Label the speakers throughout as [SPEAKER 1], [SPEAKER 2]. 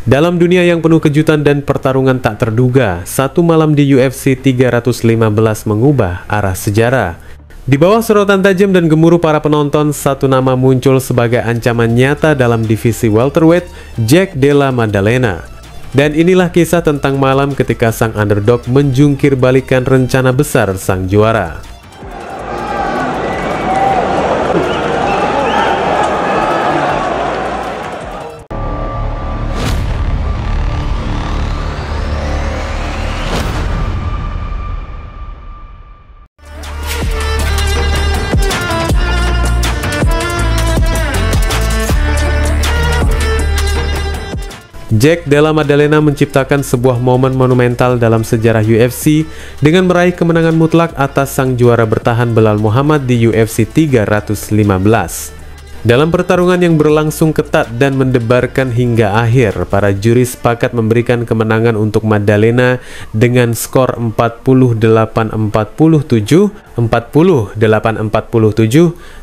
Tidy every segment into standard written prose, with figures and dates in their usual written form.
[SPEAKER 1] Dalam dunia yang penuh kejutan dan pertarungan tak terduga, satu malam di UFC 315 mengubah arah sejarah. Di bawah sorotan tajam dan gemuruh para penonton, satu nama muncul sebagai ancaman nyata dalam divisi welterweight, Jack Della Maddalena. Dan inilah kisah tentang malam ketika sang underdog menjungkir balikan rencana besar sang juara. Jack Della Maddalena menciptakan sebuah momen monumental dalam sejarah UFC dengan meraih kemenangan mutlak atas sang juara bertahan Belal Muhammad di UFC 315. Dalam pertarungan yang berlangsung ketat dan mendebarkan hingga akhir, para juri sepakat memberikan kemenangan untuk Maddalena dengan skor 48-47, 48-47,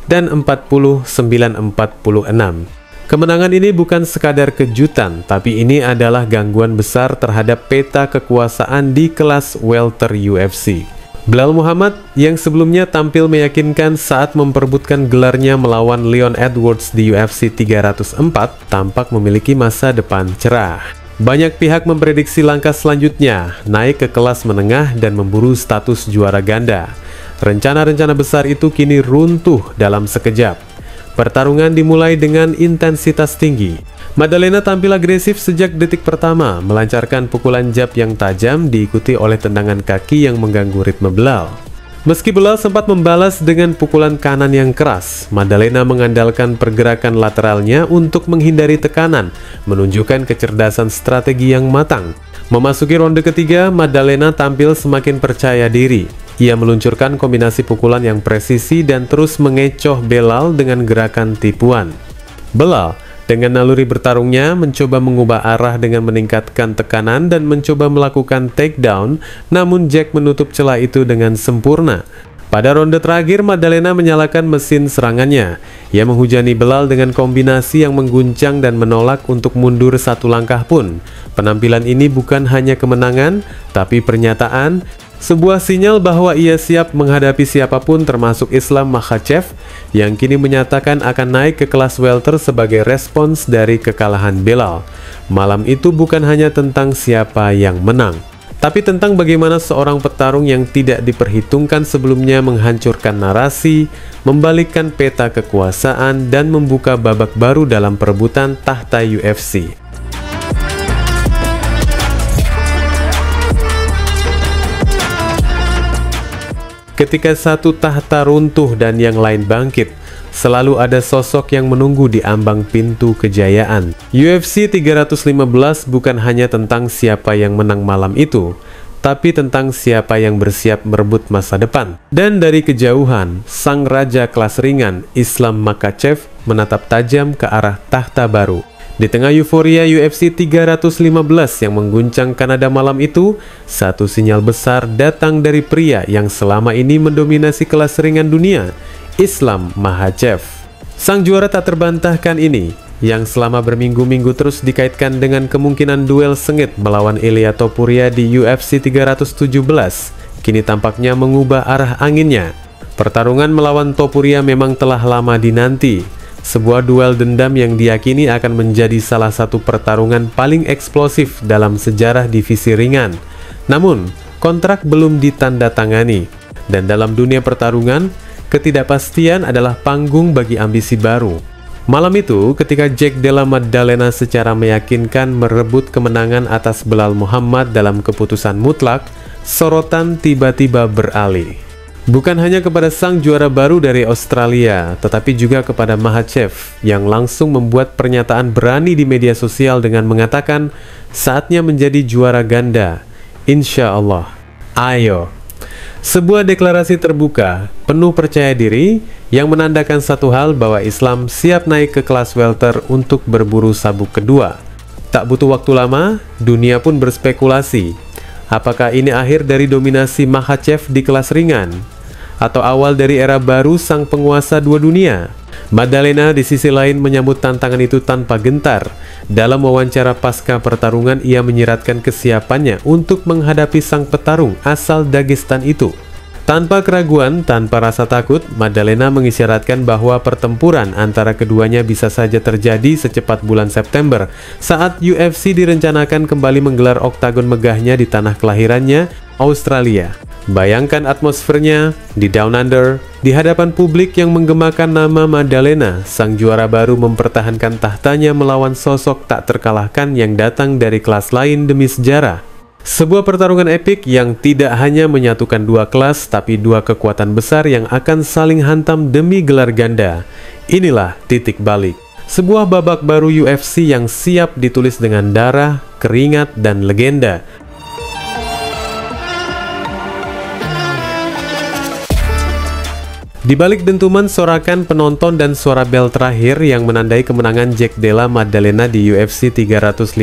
[SPEAKER 1] dan 49-46. Kemenangan ini bukan sekadar kejutan, tapi ini adalah gangguan besar terhadap peta kekuasaan di kelas welter UFC. Belal Muhammad yang sebelumnya tampil meyakinkan saat memperebutkan gelarnya melawan Leon Edwards di UFC 304, tampak memiliki masa depan cerah. Banyak pihak memprediksi langkah selanjutnya, naik ke kelas menengah dan memburu status juara ganda. Rencana-rencana besar itu kini runtuh dalam sekejap. Pertarungan dimulai dengan intensitas tinggi. Maddalena tampil agresif sejak detik pertama, melancarkan pukulan jab yang tajam diikuti oleh tendangan kaki yang mengganggu ritme Belal. Meski Belal sempat membalas dengan pukulan kanan yang keras, Maddalena mengandalkan pergerakan lateralnya untuk menghindari tekanan, menunjukkan kecerdasan strategi yang matang. Memasuki ronde ketiga, Maddalena tampil semakin percaya diri. Ia meluncurkan kombinasi pukulan yang presisi dan terus mengecoh Belal dengan gerakan tipuan. Belal dengan naluri bertarungnya mencoba mengubah arah dengan meningkatkan tekanan dan mencoba melakukan takedown, namun Jack menutup celah itu dengan sempurna. Pada ronde terakhir, Maddalena menyalakan mesin serangannya. Ia menghujani Belal dengan kombinasi yang mengguncang dan menolak untuk mundur satu langkah pun. Penampilan ini bukan hanya kemenangan, tapi pernyataan, sebuah sinyal bahwa ia siap menghadapi siapapun termasuk Islam Makhachev yang kini menyatakan akan naik ke kelas welter sebagai respons dari kekalahan Belal. Malam itu bukan hanya tentang siapa yang menang, tapi tentang bagaimana seorang petarung yang tidak diperhitungkan sebelumnya menghancurkan narasi, membalikkan peta kekuasaan, dan membuka babak baru dalam perebutan tahta UFC. Ketika satu tahta runtuh dan yang lain bangkit, selalu ada sosok yang menunggu di ambang pintu kejayaan. UFC 315 bukan hanya tentang siapa yang menang malam itu, tapi tentang siapa yang bersiap merebut masa depan. Dan dari kejauhan, sang raja kelas ringan, Islam Makhachev, menatap tajam ke arah tahta baru. Di tengah euforia UFC 315 yang mengguncang Kanada malam itu, satu sinyal besar datang dari pria yang selama ini mendominasi kelas ringan dunia, Islam Makhachev. Sang juara tak terbantahkan ini, yang selama berminggu-minggu terus dikaitkan dengan kemungkinan duel sengit melawan Ilia Topuria di UFC 317, kini tampaknya mengubah arah anginnya. Pertarungan melawan Topuria memang telah lama dinanti. Sebuah duel dendam yang diyakini akan menjadi salah satu pertarungan paling eksplosif dalam sejarah divisi ringan. Namun, kontrak belum ditandatangani. Dan dalam dunia pertarungan, ketidakpastian adalah panggung bagi ambisi baru. Malam itu, ketika Jack Della Maddalena secara meyakinkan merebut kemenangan atas Belal Muhammad dalam keputusan mutlak, sorotan tiba-tiba beralih. Bukan hanya kepada sang juara baru dari Australia, tetapi juga kepada Makhachev yang langsung membuat pernyataan berani di media sosial dengan mengatakan saatnya menjadi juara ganda. Insya Allah, ayo. Sebuah deklarasi terbuka, penuh percaya diri, yang menandakan satu hal bahwa Islam siap naik ke kelas welter untuk berburu sabuk kedua. Tak butuh waktu lama, dunia pun berspekulasi. Apakah ini akhir dari dominasi Makhachev di kelas ringan? Atau awal dari era baru sang penguasa dua dunia? Maddalena di sisi lain menyambut tantangan itu tanpa gentar. Dalam wawancara pasca pertarungan, ia menyiratkan kesiapannya untuk menghadapi sang petarung asal Dagestan itu. Tanpa keraguan, tanpa rasa takut, Maddalena mengisyaratkan bahwa pertempuran antara keduanya bisa saja terjadi secepat bulan September saat UFC direncanakan kembali menggelar oktagon megahnya di tanah kelahirannya, Australia. Bayangkan atmosfernya di Down Under, di hadapan publik yang menggemakan nama Maddalena, sang juara baru mempertahankan tahtanya melawan sosok tak terkalahkan yang datang dari kelas lain demi sejarah. Sebuah pertarungan epik yang tidak hanya menyatukan dua kelas, tapi dua kekuatan besar yang akan saling hantam demi gelar ganda. Inilah titik balik. Sebuah babak baru UFC yang siap ditulis dengan darah, keringat, dan legenda. Di balik dentuman sorakan penonton dan suara bel terakhir yang menandai kemenangan Jack Della Maddalena di UFC 315,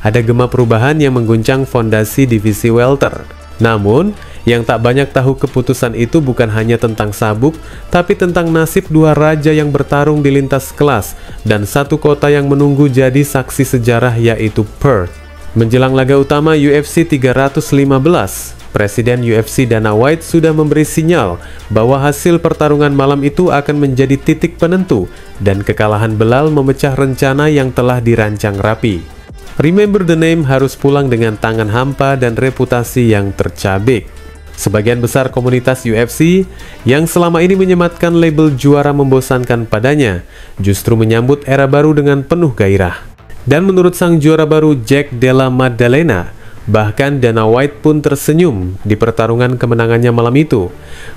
[SPEAKER 1] ada gema perubahan yang mengguncang fondasi divisi welter. Namun, yang tak banyak tahu keputusan itu bukan hanya tentang sabuk, tapi tentang nasib dua raja yang bertarung di lintas kelas dan satu kota yang menunggu jadi saksi sejarah, yaitu Perth. Menjelang laga utama UFC 315, Presiden UFC Dana White sudah memberi sinyal bahwa hasil pertarungan malam itu akan menjadi titik penentu dan kekalahan Belal memecah rencana yang telah dirancang rapi. Remember the Name harus pulang dengan tangan hampa dan reputasi yang tercabik. Sebagian besar komunitas UFC yang selama ini menyematkan label juara membosankan padanya justru menyambut era baru dengan penuh gairah. Dan menurut sang juara baru Jack Della Maddalena, bahkan Dana White pun tersenyum di pertarungan kemenangannya malam itu.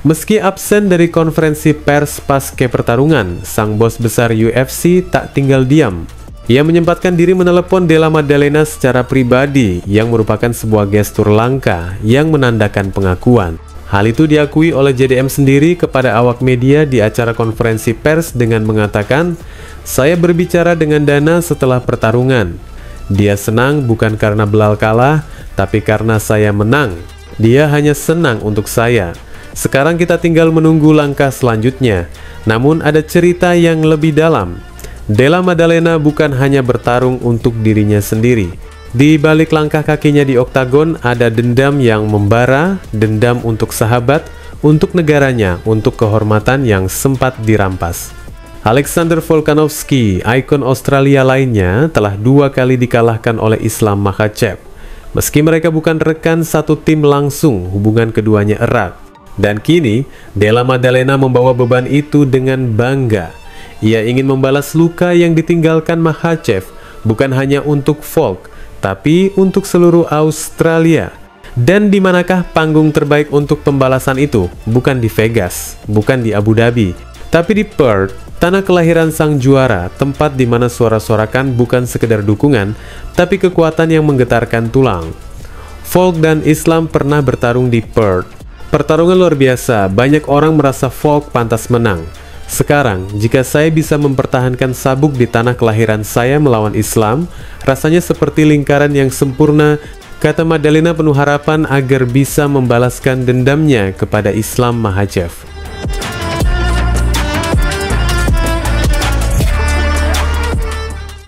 [SPEAKER 1] Meski absen dari konferensi pers pasca pertarungan, sang bos besar UFC tak tinggal diam. Ia menyempatkan diri menelepon Della Maddalena secara pribadi yang merupakan sebuah gestur langka yang menandakan pengakuan. Hal itu diakui oleh JDM sendiri kepada awak media di acara konferensi pers dengan mengatakan, "Saya berbicara dengan Dana setelah pertarungan. Dia senang bukan karena Belal kalah, tapi karena saya menang. Dia hanya senang untuk saya. Sekarang kita tinggal menunggu langkah selanjutnya. Namun ada cerita yang lebih dalam. Della Maddalena bukan hanya bertarung untuk dirinya sendiri. Di balik langkah kakinya di oktagon ada dendam yang membara, dendam untuk sahabat, untuk negaranya, untuk kehormatan yang sempat dirampas." Alexander Volkanovski, ikon Australia lainnya, telah 2 kali dikalahkan oleh Islam Makhachev. Meski mereka bukan rekan satu tim langsung, hubungan keduanya erat. Dan kini, Della Maddalena membawa beban itu dengan bangga. Ia ingin membalas luka yang ditinggalkan Makhachev, bukan hanya untuk Volk, tapi untuk seluruh Australia. Dan di manakah panggung terbaik untuk pembalasan itu? Bukan di Vegas, bukan di Abu Dhabi, tapi di Perth, tanah kelahiran sang juara, tempat di mana suara-sorakan bukan sekedar dukungan, tapi kekuatan yang menggetarkan tulang. Volk dan Islam pernah bertarung di Perth. Pertarungan luar biasa, banyak orang merasa Volk pantas menang. Sekarang, jika saya bisa mempertahankan sabuk di tanah kelahiran saya melawan Islam, rasanya seperti lingkaran yang sempurna, kata Maddalena penuh harapan agar bisa membalaskan dendamnya kepada Islam Makhachev.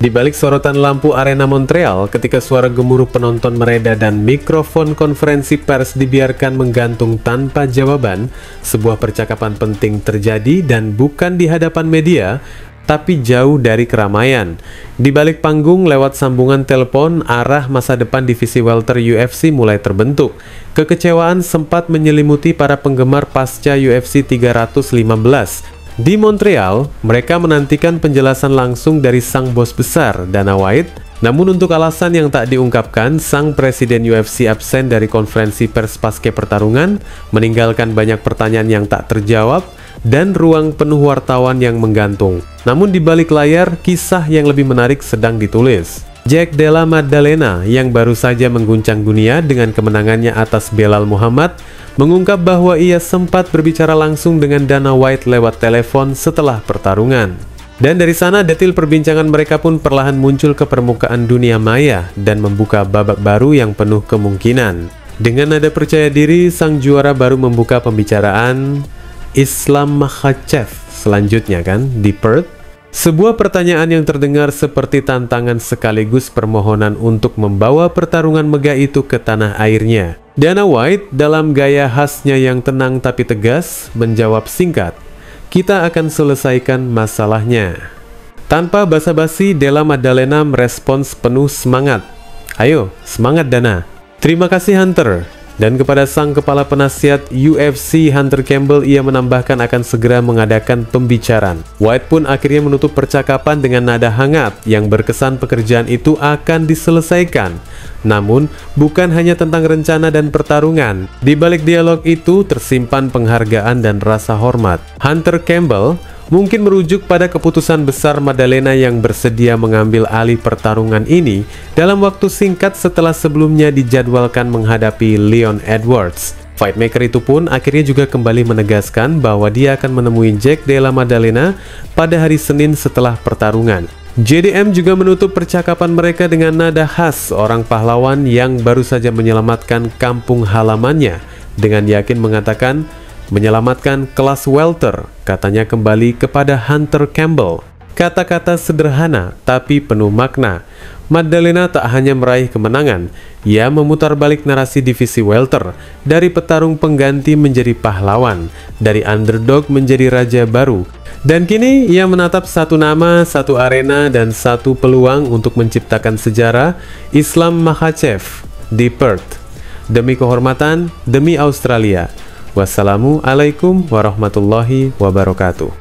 [SPEAKER 1] Di balik sorotan lampu Arena Montreal, ketika suara gemuruh penonton mereda dan mikrofon konferensi pers dibiarkan menggantung tanpa jawaban, sebuah percakapan penting terjadi dan bukan di hadapan media, tapi jauh dari keramaian. Di balik panggung lewat sambungan telepon, arah masa depan divisi welter UFC mulai terbentuk. Kekecewaan sempat menyelimuti para penggemar pasca UFC 315. Di Montreal, mereka menantikan penjelasan langsung dari sang bos besar, Dana White. Namun untuk alasan yang tak diungkapkan, sang presiden UFC absen dari konferensi pers pasca pertarungan, meninggalkan banyak pertanyaan yang tak terjawab, dan ruang penuh wartawan yang menggantung. Namun di balik layar, kisah yang lebih menarik sedang ditulis. Jack Della Maddalena yang baru saja mengguncang dunia dengan kemenangannya atas Belal Muhammad, mengungkap bahwa ia sempat berbicara langsung dengan Dana White lewat telepon setelah pertarungan. Dan dari sana detil perbincangan mereka pun perlahan muncul ke permukaan dunia maya dan membuka babak baru yang penuh kemungkinan. Dengan nada percaya diri, sang juara baru membuka pembicaraan. Islam Makhachev selanjutnya kan di Perth? Sebuah pertanyaan yang terdengar seperti tantangan sekaligus permohonan untuk membawa pertarungan megah itu ke tanah airnya. Dana White dalam gaya khasnya yang tenang tapi tegas menjawab singkat, "Kita akan selesaikan masalahnya." Tanpa basa-basi, Della Maddalena merespons penuh semangat. "Ayo, semangat Dana." "Terima kasih Hunter." Dan kepada sang kepala penasihat UFC Hunter Campbell, ia menambahkan akan segera mengadakan pembicaraan. White pun akhirnya menutup percakapan dengan nada hangat yang berkesan pekerjaan itu akan diselesaikan. Namun, bukan hanya tentang rencana dan pertarungan. Di balik dialog itu tersimpan penghargaan dan rasa hormat. Hunter Campbell mungkin merujuk pada keputusan besar Maddalena yang bersedia mengambil alih pertarungan ini dalam waktu singkat setelah sebelumnya dijadwalkan menghadapi Leon Edwards. Fightmaker itu pun akhirnya juga kembali menegaskan bahwa dia akan menemui Jack Della Maddalena pada hari Senin setelah pertarungan. JDM juga menutup percakapan mereka dengan nada khas orang pahlawan yang baru saja menyelamatkan kampung halamannya, dengan yakin mengatakan, "Menyelamatkan kelas welter," katanya kembali kepada Hunter Campbell. Kata-kata sederhana tapi penuh makna. Maddalena tak hanya meraih kemenangan, ia memutar balik narasi divisi welter, dari petarung pengganti menjadi pahlawan, dari underdog menjadi raja baru. Dan kini ia menatap satu nama, satu arena, dan satu peluang untuk menciptakan sejarah, Islam Makhachev di Perth. Demi kehormatan, demi Australia. Wassalamualaikum warahmatullahi wabarakatuh.